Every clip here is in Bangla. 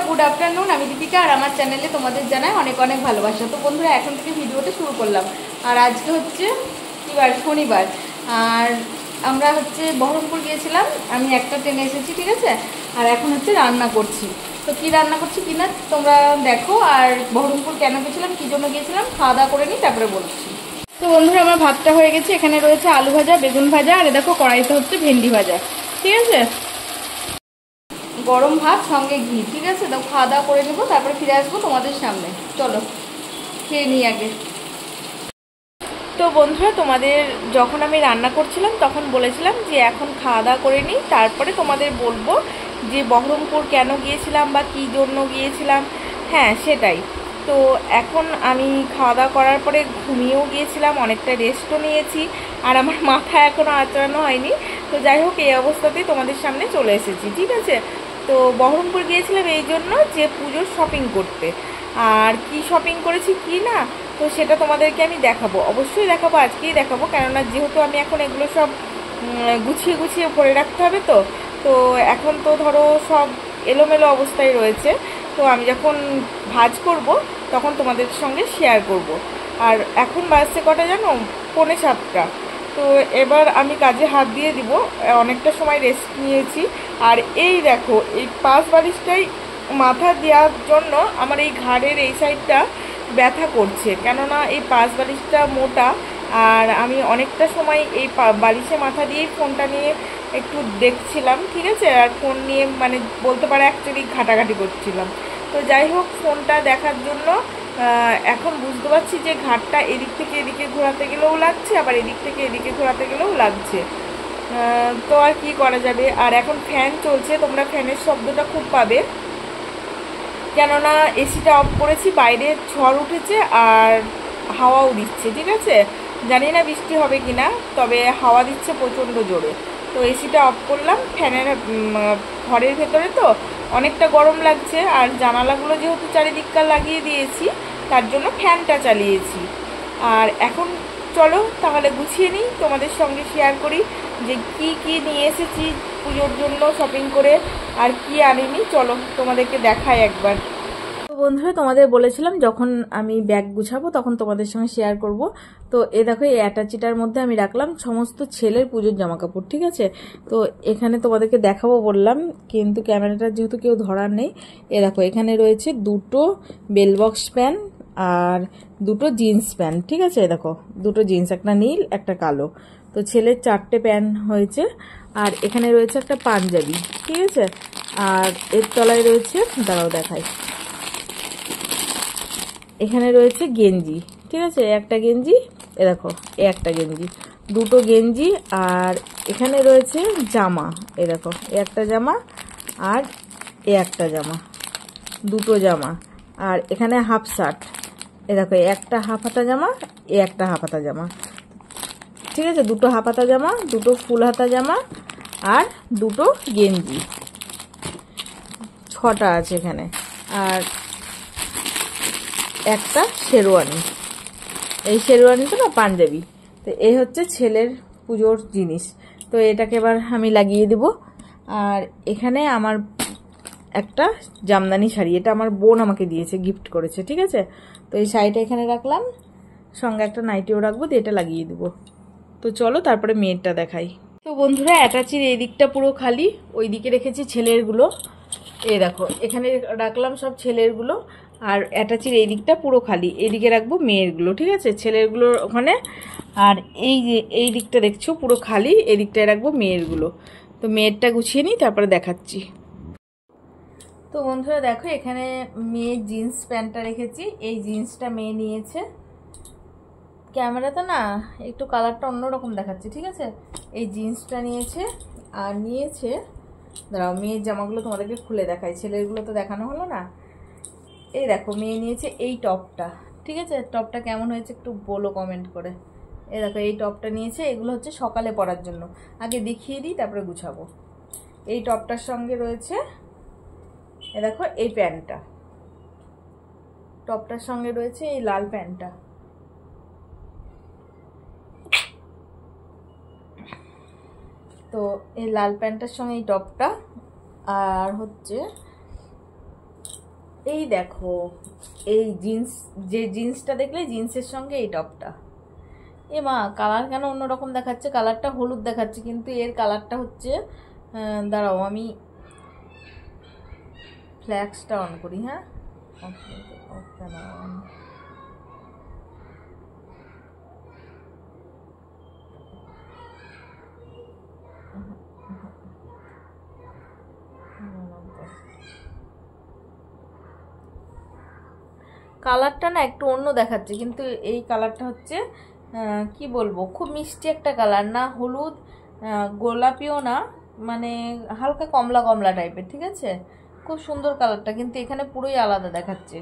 Good afternoon. আমি দীপিকা আর আমার চ্যানেলে তোমাদের জানাই অনেক অনেক ভালোবাসা। তো বন্ধুরা এখন থেকে ভিডিওটা শুরু করলাম। আর আজকে হচ্ছে কিবার শনিবার। আর আমরা হচ্ছে বহরমপুর গিয়েছিলাম, আমি একটা ট্রেনে এসেছি, ঠিক আছে। আর এখন হচ্ছে রান্না করছি। তো কী রান্না করছি কিনা তোমরা দেখো। আর বহরমপুর কেন গেছিলাম, কী জন্য গিয়েছিলাম, খাওয়া দাওয়া করে নিই তারপরে বলছি। তো বন্ধুরা আমার ভাতটা হয়ে গেছে, এখানে রয়েছে আলু ভাজা, বেগুন ভাজা, আর দেখো কড়াইতে হচ্ছে ভেন্ডি ভাজা, ঠিক আছে। গরম ভাত সঙ্গে ঘি, ঠিক আছে। তো খাওয়া দাওয়া করে নেবো, তারপরে ফিরে আসবো তোমাদের সামনে। চলো খেয়ে নিই আগে। তো বন্ধুরা তোমাদের যখন আমি রান্না করছিলাম তখন বলেছিলাম যে এখন খাওয়া দাওয়া করে নিই, তারপরে তোমাদের বলবো যে বহরমপুর কেন গিয়েছিলাম বা কী জন্য গিয়েছিলাম। হ্যাঁ সেটাই। তো এখন আমি খাওয়া দাওয়া করার পরে ঘুমিয়েও গিয়েছিলাম, অনেকটা রেস্টও নিয়েছি, আর আমার মাথা এখনও আঁচড়ানো হয়নি। তো যাই হোক, এই অবস্থাতেই তোমাদের সামনে চলে এসেছি, ঠিক আছে। তো বহরমপুর গিয়েছিলাম এই জন্য যে পুজোর শপিং করতে। আর কি শপিং করেছি কি না, তো সেটা তোমাদেরকে আমি দেখাবো, অবশ্যই দেখাবো, আজকেই দেখাবো। কেননা যেহেতু আমি এখন এগুলো সব গুছিয়ে গুছিয়ে ভরে রাখতে হবে, তো তো এখন তো ধরো সব এলোমেলো অবস্থায় রয়েছে। তো আমি যখন ভাজ করব তখন তোমাদের সঙ্গে শেয়ার করব। আর এখন বাজছে কটা জানো, 6:45। তো এবার আমি কাজে হাত দিয়ে দিব, অনেকটা সময় রেস্ট নিয়েছি। আর এই দেখো, এই পাশ বালিশটাই মাথা দেওয়ার জন্য আমার এই ঘাড়ের এই সাইডটা ব্যথা করছে, কেননা এই পাশ বালিশটা মোটা। আর আমি অনেকটা সময় এই বালিশে মাথা দিয়েই ফোনটা নিয়ে একটু দেখছিলাম, ঠিক আছে। আর ফোন নিয়ে মানে বলতে পারে অ্যাকচুয়ালি ঘাটাঘাটি করছিলাম। তো যাই হোক, ফোনটা দেখার জন্য এখন বুঝতে পারছি যে ঘাটটা এদিক থেকে এদিকে ঘোরাতে গেলেও লাগছে, আবার এদিক থেকে এদিকে ঘোরাতে গেলেও লাগছে। তো আর কি করা যাবে। আর এখন ফ্যান চলছে, তোমরা ফ্যানের শব্দটা খুব পাবে, কেননা এসিটা অফ করেছি, বাইরে ঝড় উঠেছে আর হাওয়াও দিচ্ছে, ঠিক আছে। জানি না বৃষ্টি হবে কি না, তবে হাওয়া দিচ্ছে প্রচণ্ড জোরে। তো এসিটা অফ করলাম, ফ্যানের ঘরের ভেতরে তো অনেকটা গরম লাগছে, আর জানালাগুলো যেহেতু চারিদিককার লাগিয়ে দিয়েছি তার জন্য ফ্যানটা চালিয়েছি। আর এখন চলো তাহলে গুছিয়ে নিই, তোমাদের সঙ্গে শেয়ার করি যে কি কি নিয়ে এসেছি পুজোর জন্য শপিং করে, আর কি আনিনি। চলো তোমাদেরকে দেখাই একবার। তো বন্ধুরা তোমাদের বলেছিলাম যখন আমি ব্যাগ গুছাবো তখন তোমাদের সঙ্গে শেয়ার করব। তো এ দেখো, এই অ্যাটাচিটার মধ্যে আমি রাখলাম সমস্ত ছেলের পুজোর জামাকাপড়, ঠিক আছে। তো এখানে তোমাদেরকে দেখাবো বললাম, কিন্তু ক্যামেরাটা যেহেতু কেউ ধরার নেই। এ দেখো, এখানে রয়েছে দুটো বেলবক্স প্যান্ট আর দুটো জিন্স প্যান্ট, ঠিক আছে। দেখো দুটো জিন্স, একটা নীল একটা কালো। তো ছেলের 4টে প্যান্ট হয়েছে। আর এখানে রয়েছে একটা পাঞ্জাবি, ঠিক আছে। আর এর তলায় রয়েছে, দাঁড়াও দেখাই, এখানে রয়েছে গেঞ্জি, ঠিক আছে। একটা গেঞ্জি, এ দেখো এ একটা গেঞ্জি, দুটো গেঞ্জি। আর এখানে রয়েছে জামা, এ দেখো এ একটা জামা আর এ একটা জামা, দুটো জামা। আর এখানে হাফ শার্ট, এ দেখো একটা হাফ হাতা জামা, এ একটা হাফ হাতা জামা, ঠিক আছে। দুটো হাফ হাতা জামা, দুটো ফুল হাতা জামা আর দুটো গেঞ্জি, 6টা আছে এখানে। আর একটা শেরওয়ানি, এই শেরওয়ানিটা না পাঞ্জাবি। তো এই হচ্ছে ছেলের পুজোর জিনিস। তো এটাকে এবার আমি লাগিয়ে দিব। আর এখানে আমার একটা জামদানি শাড়ি, এটা আমার বোন আমাকে দিয়েছে, গিফট করেছে, ঠিক আছে। তো এই শাড়িটা এখানে রাখলাম, সঙ্গে একটা নাইটিও রাখবো, দিয়ে এটা লাগিয়ে দিব। তো চলো তারপরে মেয়েরটা দেখাই। তো বন্ধুরা অ্যাটাচির এই দিকটা পুরো খালি, ওই দিকে রেখেছি ছেলেরগুলো। এই দেখো এখানে রাখলাম সব ছেলেরগুলো, আর অ্যাটাচির এই দিকটা পুরো খালি, এইদিকে রাখবো মেয়েরগুলো, ঠিক আছে, ছেলেরগুলোর ওখানে। আর এই যে এই দিকটা দেখছো পুরো খালি, এই দিকটায় রাখবো মেয়েরগুলো। তো মেয়েরটা গুছিয়ে নিই তারপরে দেখাচ্ছি। তো বন্ধুরা দেখো, এখানে মেয়ের জিন্স প্যান্টটা রেখেছি, এই জিন্সটা মেয়ে নিয়েছে। ক্যামেরাতে না একটু কালারটা অন্যরকম দেখাচ্ছে, ঠিক আছে। এই জিন্সটা নিয়েছে, আর নিয়েছে, দাঁড়াও মেয়ের জামাগুলো তোমাদেরকে খুলে দেখাই, ছেলেরগুলো তো দেখানো হলো না। এই দেখো মেয়ে নিয়েছে এই টপটা, ঠিক আছে। টপটা কেমন হয়েছে একটু বলো কমেন্ট করে। এই দেখো এই টপটা নিয়েছে, এগুলো হচ্ছে সকালে পরার জন্য। আগে দেখিয়ে দিই তারপরে গুছাবো। এই টপটার সঙ্গে রয়েছে, এই দেখো এই প্যান্টটা, টপটার সঙ্গে রয়েছে এই লাল প্যান্টটা। তো এই লাল প্যান্টটার সঙ্গে এই টপটা, আর হচ্ছে এই দেখো, এই জিন্স, যে জিন্সটা দেখলে জিন্সের সঙ্গে এই টপটা, এ মা কালার কেন অন্যরকম দেখাচ্ছে, কালারটা হলুদ দেখাচ্ছে কিন্তু এর কালারটা হচ্ছে, দাঁড়াও আমি ফ্ল্যাক্সটা অন করি। হ্যাঁ, কালারটা না একটু অন্য দেখাচ্ছে কিন্তু এই কালারটা হচ্ছে কি বলবো, খুব মিষ্টি একটা কালার, না হলুদ গোলাপিও না, মানে হালকা কমলা কমলা টাইপের, ঠিক আছে, খুব সুন্দর কালারটা, কিন্তু এখানে পুরোই আলাদা দেখাচ্ছে।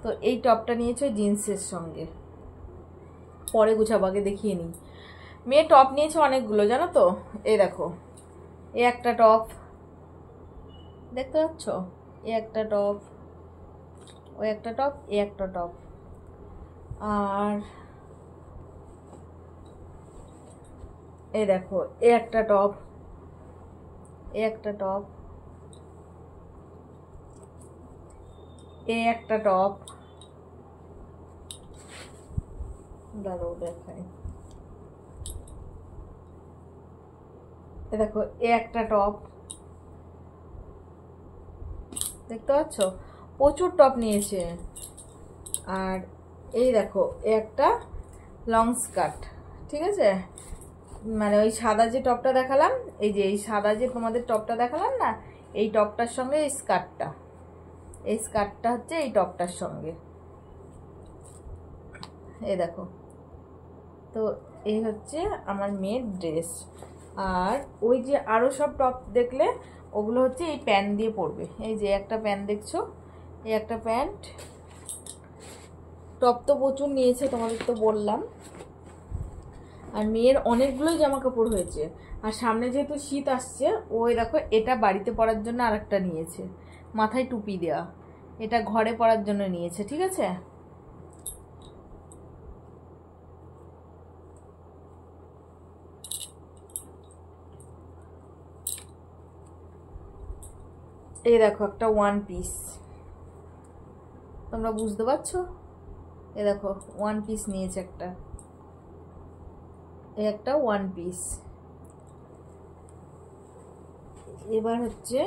তো এই টপটা নিয়েছে জিন্সের সঙ্গে, পরে গুছাবো, আগে দেখিয়ে নিই। মেয়ে টপ নিয়েছে অনেকগুলো জানো তো, এই দেখো, এ একটা টপ দেখতে পাচ্ছ, এ একটা টপ, ওই একটা টপ, এ একটা টপ, আর এই দেখো এ একটা টপ, এ একটা টপ, এ একটা টপ, দাঁড়াও দেখাই, এ দেখো এ একটা টপ, দেখতে পাচ্ছ প্রচুর টপ নিয়েছে। আর এই দেখো এ একটা লং স্কার্ট, ঠিক আছে, মানে ওই সাদা যে টপটা দেখালাম, এই যে এই সাদা যে তোমাদের টপটা দেখালাম না, এই টপটার সঙ্গে এই স্কার্টটা, এই স্কার্টটা হচ্ছে এই টপটার সঙ্গে, এই দেখো। তো এই হচ্ছে আমার মেয়ের ড্রেস। আর ওই যে আরও সব টপ দেখলে ওগুলো হচ্ছে এই প্যান্ট দিয়ে পরবে, এই যে একটা প্যান্ট দেখছো, এই একটা প্যান্ট, টপ তো প্রচুর নিয়েছে তোমাদের তো বললাম। আর মেয়ের অনেকগুলোই জামা কাপড় হয়েছে, আর সামনে যেহেতু শীত আসছে, ওই দেখো এটা বাড়িতে পরার জন্য আরেকটা নিয়েছে, মাথায় টুপি দেওয়া, এটা ঘরে পরার জন্য নিয়েছে, ঠিক আছে। এই দেখো একটা ওয়ান পিস, তোমরা বুঝতে পারছো, এই দেখো ওয়ান পিস নিয়েছে একটা, এই একটা ওয়ান পিস। এবার হচ্ছে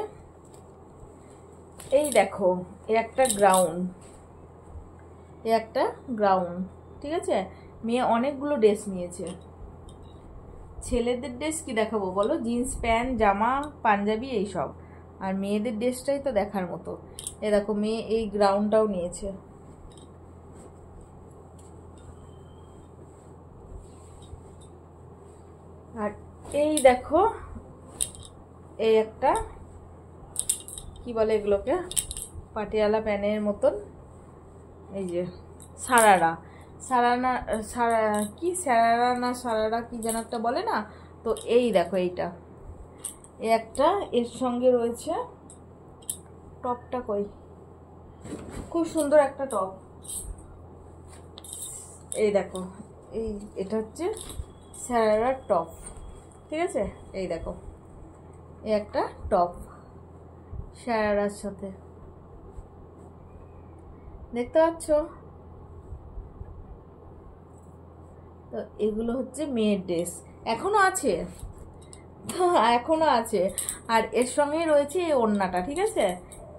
এই দেখো এই একটা গ্রাউন, এই একটা গ্রাউন, ঠিক আছে। মেয়ে অনেকগুলো ড্রেস নিয়েছে। ছেলেদের ড্রেস কি দেখাবো বলো, জিন্স প্যান্ট জামা পাঞ্জাবি এইসব, আর মেয়েদের ড্রেসটাই তো দেখার মতো। এ দেখো মেয়ে এই গ্রাউনটাও নিয়েছে, আর এই দেখো এই একটা কি বলে এগুলোকে, পাটিয়ালা প্যানের মতন, এই যে সারারা, সারানা সারা কি সারারা না সারারা কি যেন একটা বলে না, তো এই দেখো এইটা, এই একটা, এর সঙ্গে রয়েছে টপটা, কই খুব সুন্দর একটা টপ, এই দেখো এই এটা হচ্ছে সারারার টপ, ঠিক আছে। এই দেখো এই একটা টপ সারারার সাথে, দেখতে পাচ্ছ। তো এগুলো হচ্ছে মেয়ের ড্রেস, এখনো আছে, এখনো আছে। আর এর সঙ্গেই রয়েছে এই ওড়নাটা, ঠিক আছে,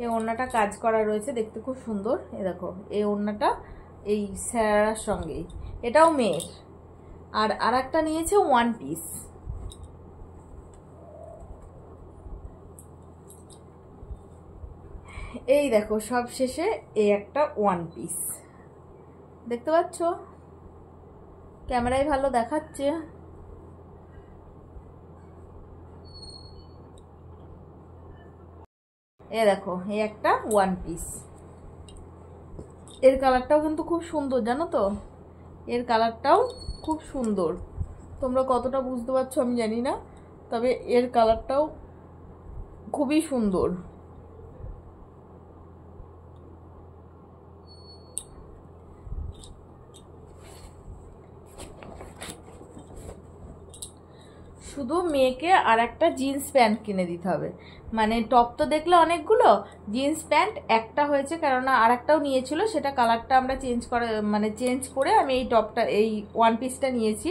এই ওড়নাটা কাজ করা রয়েছে, দেখতে খুব সুন্দর। এই দেখো এই ওড়নাটা এই সারারার সঙ্গেই, এটাও মেয়ের। আর আরেকটা নিয়েছে ওয়ান পিস, এই দেখো সব শেষে এই একটা ওয়ান পিস, দেখতে পাচ্ছ, ক্যামেরায় ভালো দেখাচ্ছে। এ দেখো এই একটা ওয়ান পিস, এর কালারটাও কিন্তু খুব সুন্দর জানো তো, এর কালারটাও খুব সুন্দর, তোমরা কতটা বুঝতে পারছো আমি জানি না, তবে এর কালারটাও খুবই সুন্দর। শুধু মেয়েকে আর একটা জিন্স প্যান্ট কিনে দিতে হবে, মানে টপ তো দেখলে অনেকগুলো, জিন্স প্যান্ট একটা হয়েছে, কেননা আর একটাও নিয়েছিল, সেটা কালারটা আমরা চেঞ্জ করে আমি এই টপটা এই ওয়ান পিসটা নিয়েছি।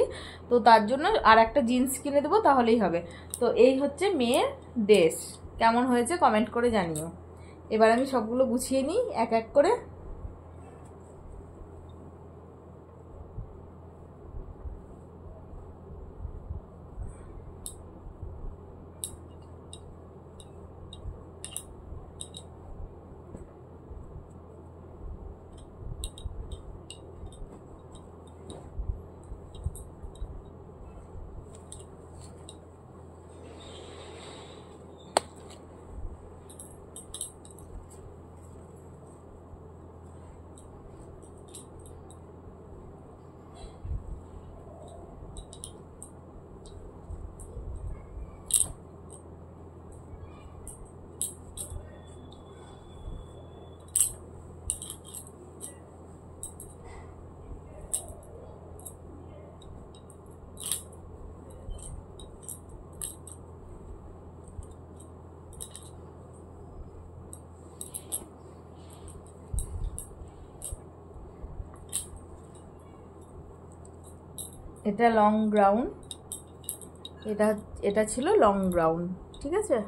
তো তার জন্য আর একটা জিন্স কিনে দেবো, তাহলেই হবে। তো এই হচ্ছে মেয়ের ড্রেস। কেমন হয়েছে কমেন্ট করে জানিও। এবার আমি সবগুলো গুছিয়ে নিই এক এক করে। এটা লং গ্রাউন, এটা ছিল লং গ্রাউন, ঠিক আছে।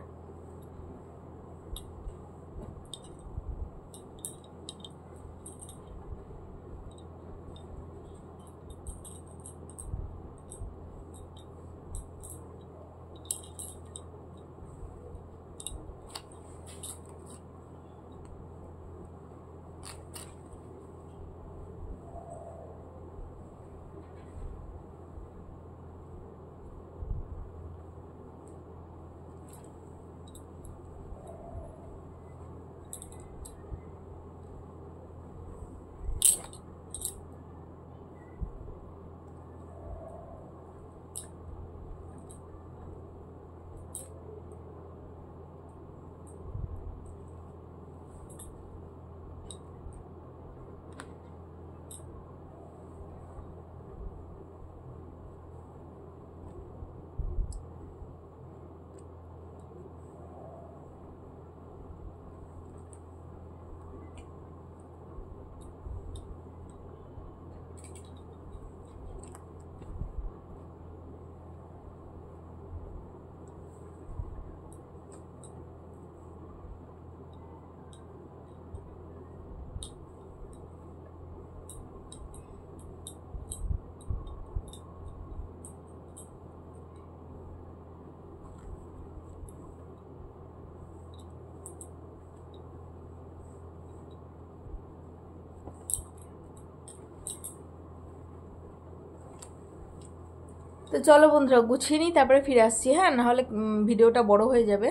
তো চলো বন্ধুরা গুছিয়ে নিই, তারপরে ফিরে আসছি, হ্যাঁ, নাহলে ভিডিওটা বড় হয়ে যাবে।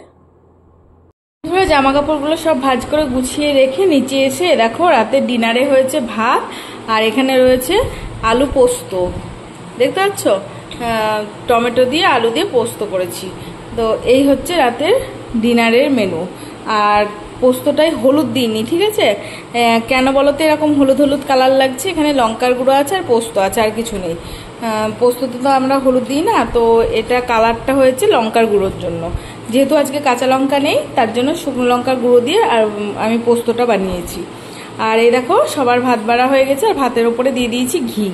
জামা কাপড়গুলো সব ভাঁজ করে গুছিয়ে রেখে নিচে এসে দেখো রাতের ডিনারে হয়েছে ভাত, আর এখানে রয়েছে আলু পোস্ত, দেখতে পাচ্ছ, টমেটো দিয়ে আলু দিয়ে পোস্ত করেছি। তো এই হচ্ছে রাতের ডিনারের মেনু। আর পোস্তটাই হলুদ দিইনি, ঠিক আছে। কেন বলো তো এরকম হলুদ হলুদ কালার লাগছে? এখানে লঙ্কার গুঁড়ো আছে আর পোস্ত আছে, আর কিছু নেই। পোস্ততে তো আমরা হলুদ দিই না, তো এটা কালারটা হয়েছে লঙ্কার গুঁড়োর জন্য। যেহেতু আজকে কাঁচা লঙ্কা নেই, তার জন্য শুকনো লঙ্কার গুঁড়ো দিয়ে আর আমি পোস্তটা বানিয়েছি। আর এই দেখো সবার ভাত বাড়া হয়ে গেছে, আর ভাতের ওপরে দিয়ে দিয়েছি ঘি,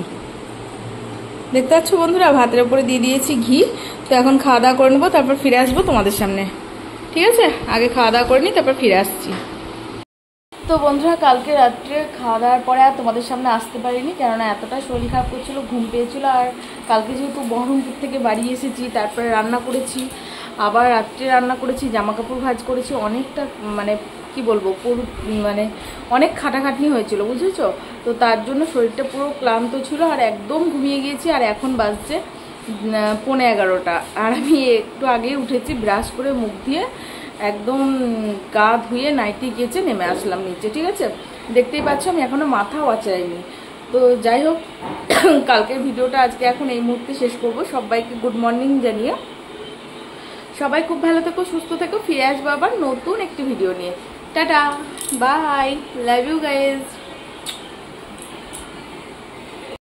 দেখতে পাচ্ছ বন্ধুরা, ভাতের ওপরে দিয়ে দিয়েছি ঘি। তো এখন খাওয়া দাওয়া করে নেবো, তারপর ফিরে আসবো তোমাদের সামনে, ঠিক আছে। আগে খাওয়া দাওয়া করে নিই, তারপর ফিরে আসছি। তো বন্ধুরা কালকে রাত্রে খাওয়া দাওয়ার পরে আর তোমাদের সামনে আসতে পারিনি, কেননা এতটা শরীর খারাপ করছিল, ঘুম পেয়েছিল। আর কালকে যেহেতু বহরমপুর থেকে বাড়ি এসেছি, তারপরে রান্না করেছি, আবার রাত্রে রান্না করেছি, জামা কাপড় ভাঁজ করেছি, অনেকটা মানে কি বলবো, মানে অনেক খাটাখাটনি হয়েছিল, বুঝেছো। তো তার জন্য শরীরটা পুরো ক্লান্ত ছিল, আর একদম ঘুমিয়ে গিয়েছি। আর এখন বাজছে 11:15, আর আমি একটু আগেই উঠেছি, ব্রাশ করে মুখ দিয়ে একদম গা ধুয়ে নাইটি কেচে নেমে আসলাম নিচে, ঠিক আছে। দেখতেই পাচ্ছ আমি এখনো মাথাও আঁচড়াইনি। তো যাই হোক, কালকের ভিডিওটা আজকে এখন এই মুহূর্তে শেষ করব। সবাইকে গুড মর্নিং জানিয়ে সবাই খুব ভালো থেকো, সুস্থ থেকো। ফিরে আসবো আবার নতুন একটি ভিডিও নিয়ে। Tata, bye, love you guys.